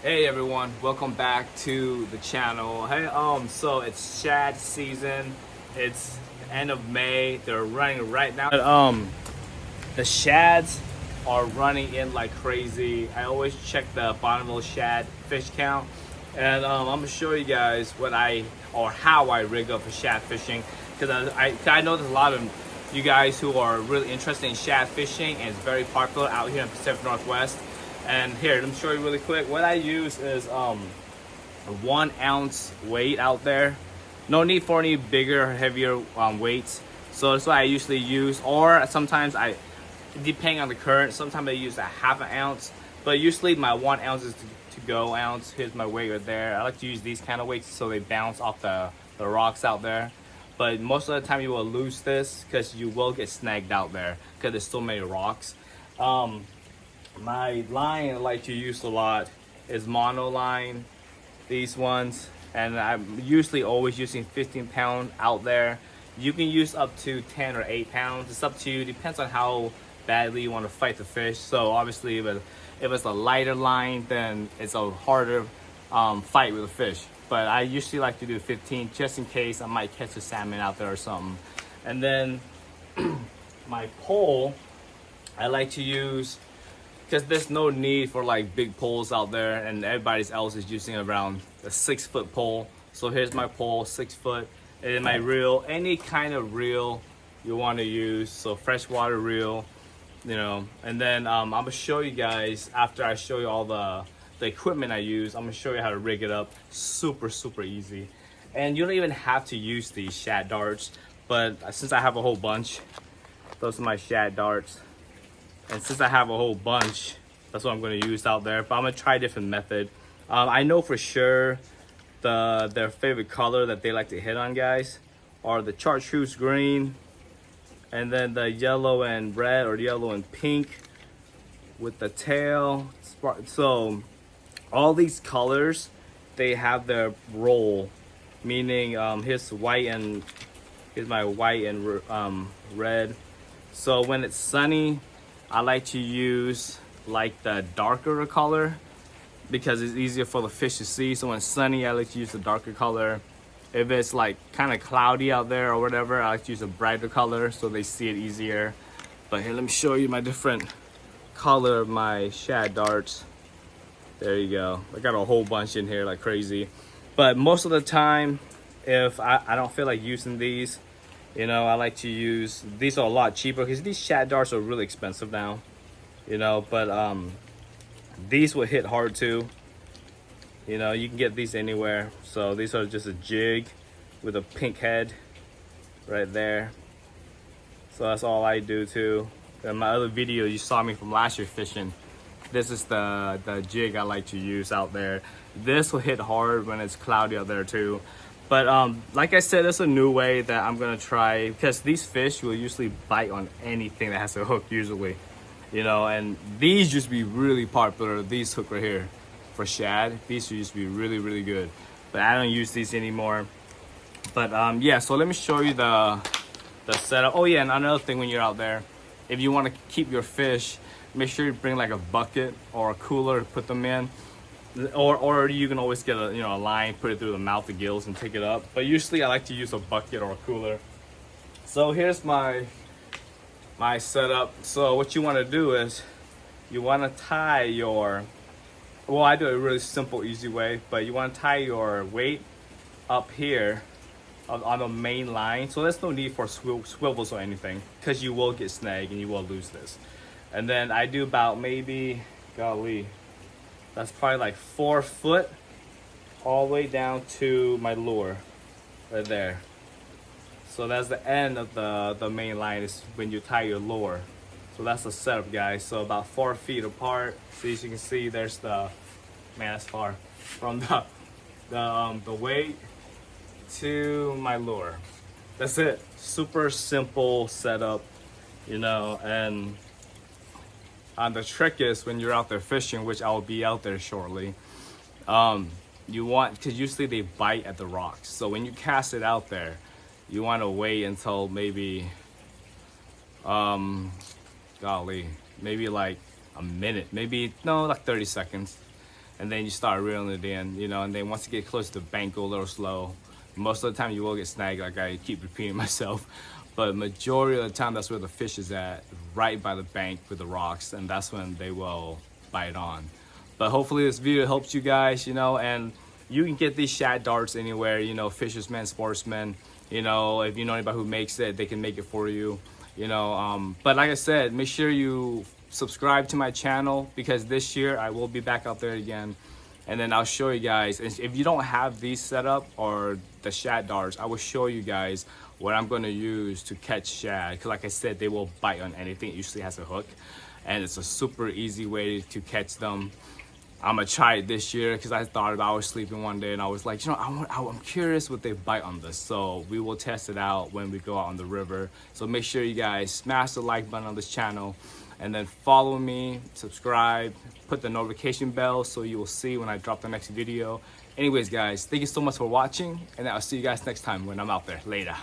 Hey everyone, welcome back to the channel. Hey, so it's SHAD season. It's the end of May. They're running right now. The SHADs are running in like crazy. I always check the Bonneville SHAD fish count, and I'm gonna show you guys how I rig up for shad fishing, because I know there's a lot of you guys who are really interested in shad fishing, and it's very popular out here in the Pacific Northwest. And here, let me show you really quick. What I use is a 1 ounce weight out there. No need for any bigger or heavier weights. So that's what I usually use. Or sometimes depending on the current, sometimes I use a half an ounce. But usually my 1 ounce is to go ounce. Here's my weight right there. I like to use these kind of weights so they bounce off the rocks out there. But most of the time you will lose this because you will get snagged out there because there's so many rocks. My line I like to use a lot is mono line, these ones, and I'm usually always using 15-pound out there. You can use up to 10 or 8 pounds. It's up to you. Depends on how badly you want to fight the fish. So obviously, if it's a lighter line, then it's a harder fight with the fish. But I usually like to do 15 just in case I might catch a salmon out there or something. And then my pole, I like to use, because there's no need for like big poles out there, and everybody else is using around a 6-foot pole. So here's my pole, 6 foot, and my reel, any kind of reel you want to use. So freshwater reel, you know. And then I'm gonna show you guys, after I show you all the equipment I use, I'm gonna show you how to rig it up. Super easy, and you don't even have to use these shad darts. But since I have a whole bunch, those are my shad darts. And since I have a whole bunch, that's what I'm going to use out there. But I'm going to try a different method. I know for sure their favorite color that they like to hit on, guys, are the chartreuse green, and then the yellow and red or yellow and pink with the tail. So all these colors, they have their role. Meaning here's my white and red. So when it's sunny, I like to use like the darker color because it's easier for the fish to see. So when it's sunny, I like to use the darker color. If it's like kind of cloudy out there or whatever, I like to use a brighter color so they see it easier. But here, let me show you my different color of my shad darts. There you go. I got a whole bunch in here like crazy. But most of the time, if I don't feel like using these, you know, I like to use, these are a lot cheaper because these shad darts are really expensive now, you know, but these will hit hard too. You know, you can get these anywhere. So these are just a jig with a pink head right there. So that's all I do too. In my other video, you saw me from last year fishing. This is the jig I like to use out there. This will hit hard when it's cloudy out there too. But like I said, it's a new way that I'm gonna try, because these fish will usually bite on anything that has a hook usually, you know, and these used to be really popular, these hook right here for shad. These used to be really good, but I don't use these anymore. But yeah, so let me show you the setup. Oh yeah, and another thing, when you're out there, if you want to keep your fish, make sure you bring like a bucket or a cooler to put them in. Or you can always get a line, put it through the mouth, the gills, and take it up. But usually I like to use a bucket or a cooler. So here's my setup. So what you want to do is you want to tie your, well, I do it a really simple, easy way, but you want to tie your weight up here on the main line. So there's no need for swivels or anything, because you will get snagged and you will lose this. And then I do about maybe, golly, that's probably like 4 foot all the way down to my lure right there. So that's the end of the main line, is when you tie your lure. So that's the setup, guys. So about 4 feet apart. So as you can see, there's the, man, that's far from the weight to my lure. That's it. Super simple setup, you know. And the trick is, when you're out there fishing, which I'll be out there shortly, you want, because usually they bite at the rocks. So when you cast it out there, you want to wait until maybe, golly, maybe like a minute, maybe, no, like 30 seconds. and then you start reeling it in, you know, and then once you get close to the bank, go a little slow. Most of the time you will get snagged, like I keep repeating myself, but majority of the time that's where the fish is at, right by the bank with the rocks, and that's when they will bite on. But hopefully this video helps you guys, you know, and you can get these shad darts anywhere, you know, fishermen, sportsmen, you know, if you know anybody who makes it, they can make it for you, you know. But like I said, make sure you subscribe to my channel, because this year I will be back out there again, and then I'll show you guys. If you don't have these set up, or the shad darts, I will show you guys what I'm going to use to catch shad, because like I said, they will bite on anything. It usually has a hook, and it's a super easy way to catch them. I'm gonna try it this year, because I thought about, I was sleeping one day and I was like, you know, I'm curious what they bite on this. So we will test it out when we go out on the river. So make sure you guys smash the like button on this channel, and then follow me, subscribe, put the notification bell so you will see when I drop the next video. Anyways guys, thank you so much for watching, and I'll see you guys next time when I'm out there. Later.